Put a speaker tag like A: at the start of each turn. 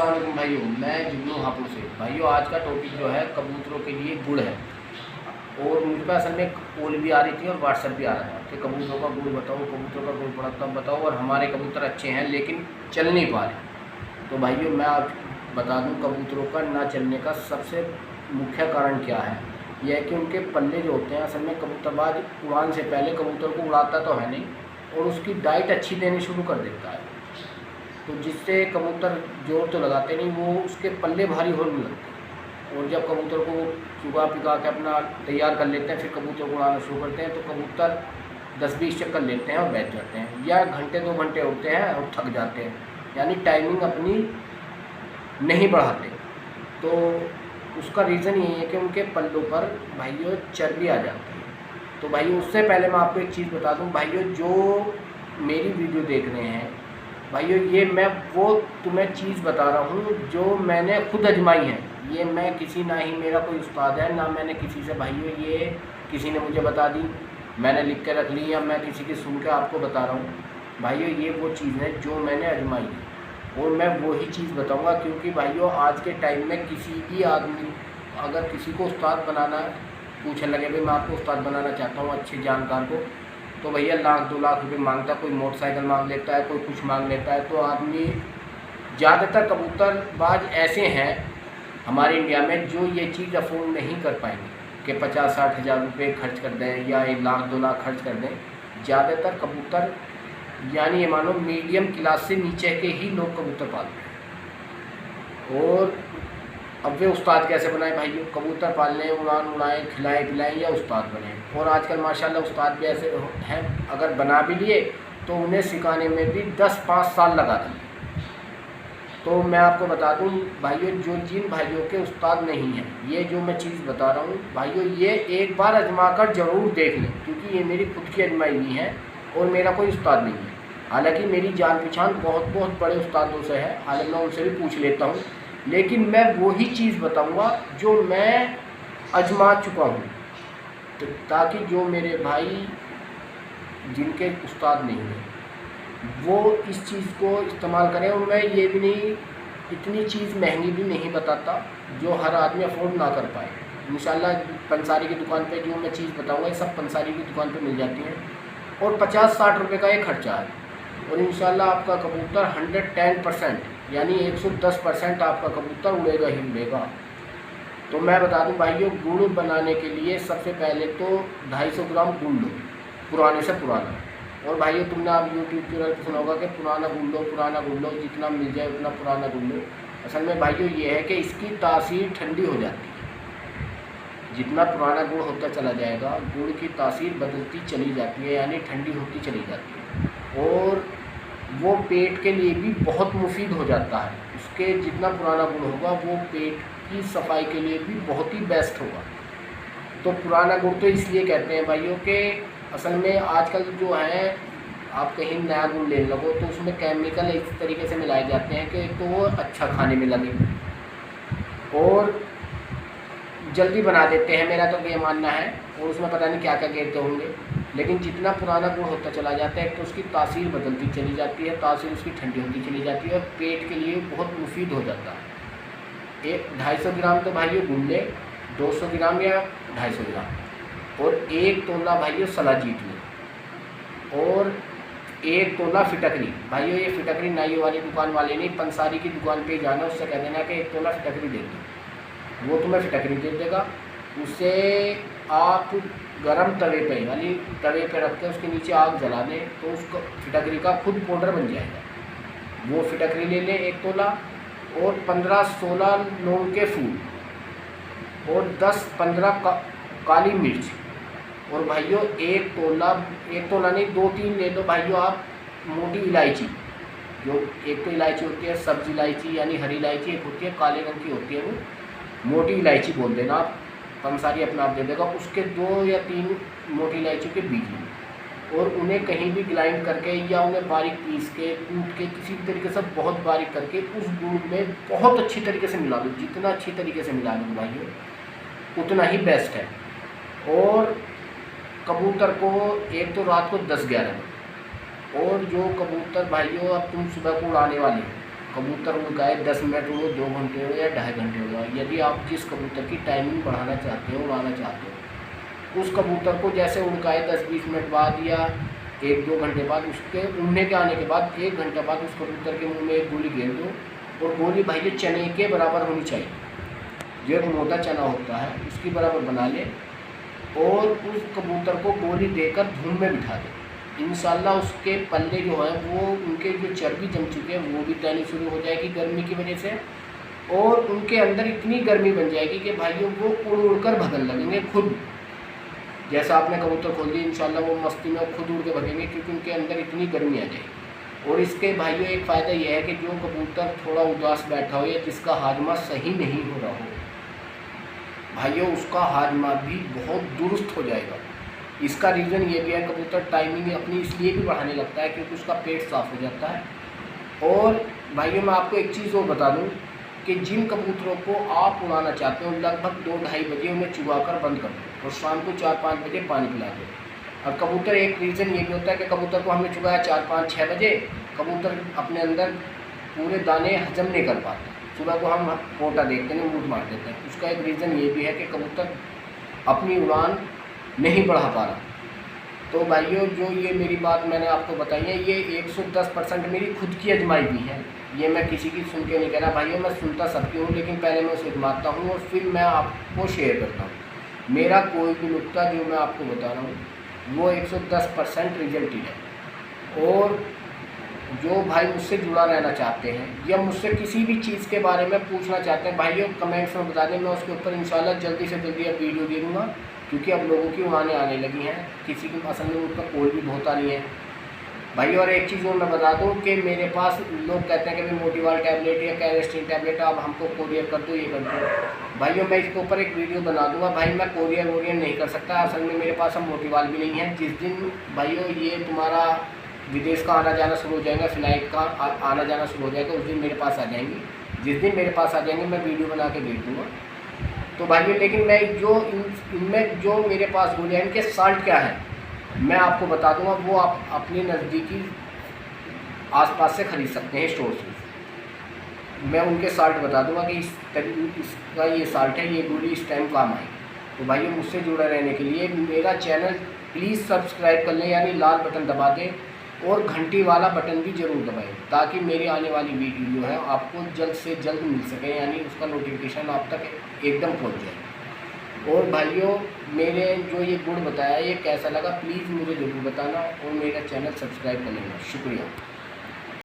A: अस्सलाम वालेकुम भाइयों, मैं जुगनू हापुड़ से। भाइयों आज का टॉपिक जो है कबूतरों के लिए गुड़ है। और मुझ पर असल में कॉल भी आ रही थी और व्हाट्सएप भी आ रहा था कि कबूतरों का गुड़ बताओ, कबूतरों का गुड़ पड़ा तब बताओ, और हमारे कबूतर अच्छे हैं लेकिन चल नहीं पा रहे। तो भाइयों मैं आज बता दूं कबूतरों का ना चलने का सबसे मुख्य कारण क्या है। यह है कि उनके पल्ले जो होते हैं, असल में कबूतरबाज उड़ान से पहले कबूतर को उड़ाता तो है नहीं और उसकी डाइट अच्छी देनी शुरू कर देता है, तो जिससे कबूतर जोर तो लगाते नहीं, वो उसके पल्ले भारी होने लगते हैं। और जब कबूतर को चुगा पिका के अपना तैयार कर लेते हैं, फिर कबूतर को उड़ाना शुरू करते हैं, तो कबूतर 10-20 चक्कर लेते हैं और बैठ जाते हैं, या घंटे 2 घंटे उड़ते हैं और थक जाते हैं, यानी टाइमिंग अपनी नहीं बढ़ाते। तो उसका रीज़न यही है कि उनके पल्लों पर भाइयों चर्बी आ जाती है। तो भाइयों उससे पहले मैं आपको एक चीज़ बता दूं, भाइयों जो मेरी वीडियो देख रहे हैं भाइयों, ये मैं वो तुम्हें चीज़ बता रहा हूँ जो मैंने खुद आजमाई है। ये मैं किसी, ना ही मेरा कोई उस्ताद है, ना मैंने किसी से, भाइयों ये किसी ने मुझे बता दी, मैंने लिख के रख ली, या मैं किसी की सुन के आपको बता रहा हूँ। भाइयों ये वो चीज़ है जो मैंने आजमाई है और मैं वही चीज़ बताऊँगा, क्योंकि भाइयों आज के टाइम में किसी भी आदमी अगर किसी को उस्ताद बनाना पूछने लगे, भाई मैं आपको उस्ताद बनाना चाहता हूँ अच्छे जानकार को, तो भैया 1-2 लाख रुपए मांगता है, कोई मोटरसाइकिल मांग लेता है, कोई कुछ मांग लेता है। तो आदमी ज़्यादातर कबूतरबाज ऐसे हैं हमारे इंडिया में जो ये चीज़ अफोर्ड नहीं कर पाएंगे कि 50-60 हज़ार रुपये खर्च कर दें या 1-2 लाख खर्च कर दें। ज़्यादातर कबूतर यानी ये मानो मीडियम क्लास से नीचे के ही लोग कबूतर पालते हैं। और अब वे उस्ताद कैसे बनाए भाइयों, कबूतर पालने, उड़ान उड़ाएँ, खिलाएँ पिलाएँ या उस्ताद बने। और आजकल माशाल्लाह उस्ताद भी ऐसे हैं, अगर बना भी लिए तो उन्हें सिखाने में भी 10-5 साल लगा दें। तो मैं आपको बता दूं भाइयों, जो जिन भाइयों के उस्ताद नहीं हैं, ये जो मैं चीज़ बता रहा हूँ भाइयों, ये एक बार आजमा कर ज़रूर देख लें, क्योंकि ये मेरी खुद की आजमाई हुई है और मेरा कोई उस्ताद नहीं है। हालाँकि मेरी जान पहचान बहुत बड़े उस्तादों से है, हालांकि मैं उनसे भी पूछ लेता हूँ, लेकिन मैं वही चीज़ बताऊँगा जो मैं आजमा चुका हूँ, तो ताकि जो मेरे भाई जिनके उस्ताद नहीं हैं वो इस चीज़ को इस्तेमाल करें। और मैं ये भी नहीं, इतनी चीज़ महंगी भी नहीं बताता जो हर आदमी अफोर्ड ना कर पाए। इंशाल्लाह पंसारी की दुकान पे जो मैं चीज़ बताऊंगा ये सब पंसारी की दुकान पे मिल जाती हैं और 50-60 रुपये का ये खर्चा है, और इंशाल्लाह आपका कबूतर 110% यानी 110% आपका कबूतर उड़ेगा ही उड़ेगा। तो मैं बता दूं भाइयों, गुड़ बनाने के लिए सबसे पहले तो 250 ग्राम गुड़ लो, पुराने से पुराना। और भाइयों तुमने आप यूट्यूब चैनल पर सुना होगा कि पुराना गुड़ लो, जितना मिल जाए उतना पुराना गुड़ लो। असल में भाइयों ये है कि इसकी तासीर ठंडी हो जाती है, जितना पुराना गुड़ होता चला जाएगा गुड़ की तासीर बदलती चली जाती है, यानी ठंडी होती चली जाती है, और वो पेट के लिए भी बहुत मुफीद हो जाता है। उसके जितना पुराना गुड़ होगा वो पेट की सफाई के लिए भी बहुत ही बेस्ट होगा। तो पुराना गुड़ तो इसलिए कहते हैं भाइयों कि असल में आजकल जो है आप कहीं नया गुड़ लेने लगो तो उसमें केमिकल इस तरीके से मिलाए जाते हैं कि तो वो अच्छा खाने में लगे और जल्दी बना देते हैं, मेरा तो ये मानना है। और उसमें पता नहीं क्या क्या कहते होंगे, लेकिन जितना पुराना गुड़ होता चला जाता है तो उसकी तासीर बदलती चली जाती है, तासीर उसकी ठंडी होती चली जाती है और पेट के लिए बहुत मुफीद हो जाता है। 250 ग्राम तो भाइयों गुड़ ले, 200 ग्राम या 250 ग्राम, और 1 तोला भाइयों सलाजीत लें, और 1 तोला फिटकरी। भाइयों ये फिटकरी नाइयों वाली दुकान वाले नहीं, पंसारी की दुकान पे जाना, उससे कह देना कि 1 तोला फिटकरी दे दो, वो तुम्हें फिटकरी दे देगा। उसे आप गरम तवे पे यानी तवे पे रख के उसके नीचे आग जला दें तो उसको फिटकरी का खुद पाउडर बन जाएगा। वो फिटकरी ले लें 1 तोला, और 15-16 लौंग के फूल, और 10-15 काली मिर्च, और भाइयों 1 तोला नहीं 2-3 ले लो भाइयों आप मोटी इलायची। जो एक तो इलायची होती है सब्ज़ इलायची यानी हरी इलायची, एक होती है काले रंग की होती है, वो मोटी इलायची बोल देना आप, पंसारी अपना आप दे देगा। उसके 2 या 3 मोटी इलायचियों के बीज लें और उन्हें कहीं भी ग्राइंड करके या उन्हें बारीक पीस के कूट के किसी भी तरीके से बहुत बारीक करके उस गुड़ में बहुत अच्छी तरीके से मिला दो। जितना अच्छी तरीके से मिला लो भाइयों उतना ही बेस्ट है। और कबूतर को एक तो रात को 10-11 बजे, और जो कबूतर भाइयों अब तुम सुबह को उड़ाने वाले हो कबूतर उड़ाए 10 मिनट उड़ो, 2 घंटे हो या 2.5 घंटे उड़ाओ। यदि आप जिस कबूतर की टाइमिंग बढ़ाना चाहते हो, उड़ाना चाहते हो, उस कबूतर को जैसे उड़ाए 10-20 मिनट बाद या 1-2 घंटे बाद, उसके उड़ने के आने के बाद 1 घंटा बाद उस कबूतर के मुंह में एक गोली घेर दो, और गोली भाई जो चने के बराबर होनी चाहिए, जो एक मोटा चना होता है उसकी बराबर बना ले, और उस कबूतर को गोली देकर धूम में बिठा दे। इंशाल्लाह उसके पल्ले जो हैं वो, उनके जो चर्बी जम चुके हैं वो भी तैरनी शुरू हो जाएगी गर्मी की वजह से, और उनके अंदर इतनी गर्मी बन जाएगी कि भाइयों वो उड़ उड़ कर भगन लगेंगे खुद। जैसा आपने कबूतर खोल दी, इंशाल्लाह वो मस्ती में खुद उड़ के भगेंगे, क्योंकि उनके अंदर इतनी गर्मी आ जाएगी। और इसके भाइयों एक फ़ायदा यह है कि जो कबूतर थोड़ा उदास बैठा हो या जिसका हाजमा सही नहीं हो रहा हो भाइयों, उसका हाजमा भी बहुत दुरुस्त हो जाएगा। इसका रीज़न ये भी है, कबूतर टाइमिंग अपनी इसलिए भी बढ़ाने लगता है क्योंकि उसका पेट साफ़ हो जाता है। और भाइयों मैं आपको एक चीज़ और बता दूं कि जिन कबूतरों को आप उड़ाना चाहते हो, लगभग 2-2:30 बजे उन्हें चुगाकर बंद कर दो और शाम को 4-5 बजे पानी पिला दो। और कबूतर, एक रीज़न ये भी होता है कि कबूतर को हमने चुगाया 4-5-6 बजे, कबूतर अपने अंदर पूरे दाने हजम नहीं कर पाते, सुबह को हम पोटा देखते हैं, मूड मार देते हैं। उसका एक रीज़न ये भी है कि कबूतर अपनी उड़ान नहीं बढ़ा पा रहा। तो भाइयों जो ये मेरी बात मैंने आपको बताई है, ये 110% मेरी खुद की आजमाई भी है, ये मैं किसी की सुन के नहीं कह रहा भाइयों। मैं सुनता सबकी हूँ, लेकिन पहले मैं उसे आजमाता हूँ और फिर मैं आपको शेयर करता हूँ। मेरा कोई भी नुक्ता जो मैं आपको बता रहा हूँ वो 110% रिजल्ट ही है। और जो भाई मुझसे जुड़ा रहना चाहते हैं या मुझसे किसी भी चीज़ के बारे में पूछना चाहते हैं भाइयों, कमेंट्स में बता दें, मैं उसके ऊपर इंशाल्लाह जल्दी से जल्दी अब वीडियो दे दूँगा, क्योंकि अब लोगों की उड़ानें आने लगी हैं, किसी की असल में उस पर कॉल भी बहुत आ रही है भाई। और एक चीज़ और मैं बता दूं कि मेरे पास लोग कहते हैं कि भाई मोटिवाल टैबलेट या कैरेस्टीन टैबलेट आप हमको कोरियर कर दो, ये कर दो। भाइयों मैं इसके ऊपर एक वीडियो बना दूंगा भाई, मैं कोरियर वोरियर नहीं कर सकता, असल में मेरे पास अब मोटिवाल भी नहीं है। जिस दिन भाइयों ये तुम्हारा विदेश का आना जाना शुरू हो जाएगा, फ़्लाइट का आना जाना शुरू हो जाएगा, उस दिन मेरे पास आ जाएंगी। जिस दिन मेरे पास आ जाएंगे मैं वीडियो बना के भेज दूँगा। तो भाइयों लेकिन मैं जो इनमें जो मेरे पास गोलियाँ हैं, इनके साल्ट क्या है मैं आपको बता दूंगा, वो आप अपने नज़दीकी आसपास से ख़रीद सकते हैं स्टोर से। मैं उनके साल्ट बता दूंगा कि इसका ये साल्ट है, ये गोली इस टाइम काम आएगी। तो भाइयों मुझसे जुड़े रहने के लिए मेरा चैनल प्लीज़ सब्सक्राइब कर लें, यानी लाल बटन दबा दें, और घंटी वाला बटन भी ज़रूर दबाएं, ताकि मेरी आने वाली वीडियो है आपको जल्द से जल्द मिल सके, यानी उसका नोटिफिकेशन आप तक एकदम पहुँच जाए। और भाइयों मेरे जो ये गुण बताया ये कैसा लगा प्लीज़ मुझे ज़रूर बताना, और मेरा चैनल सब्सक्राइब कर लेना। शुक्रिया।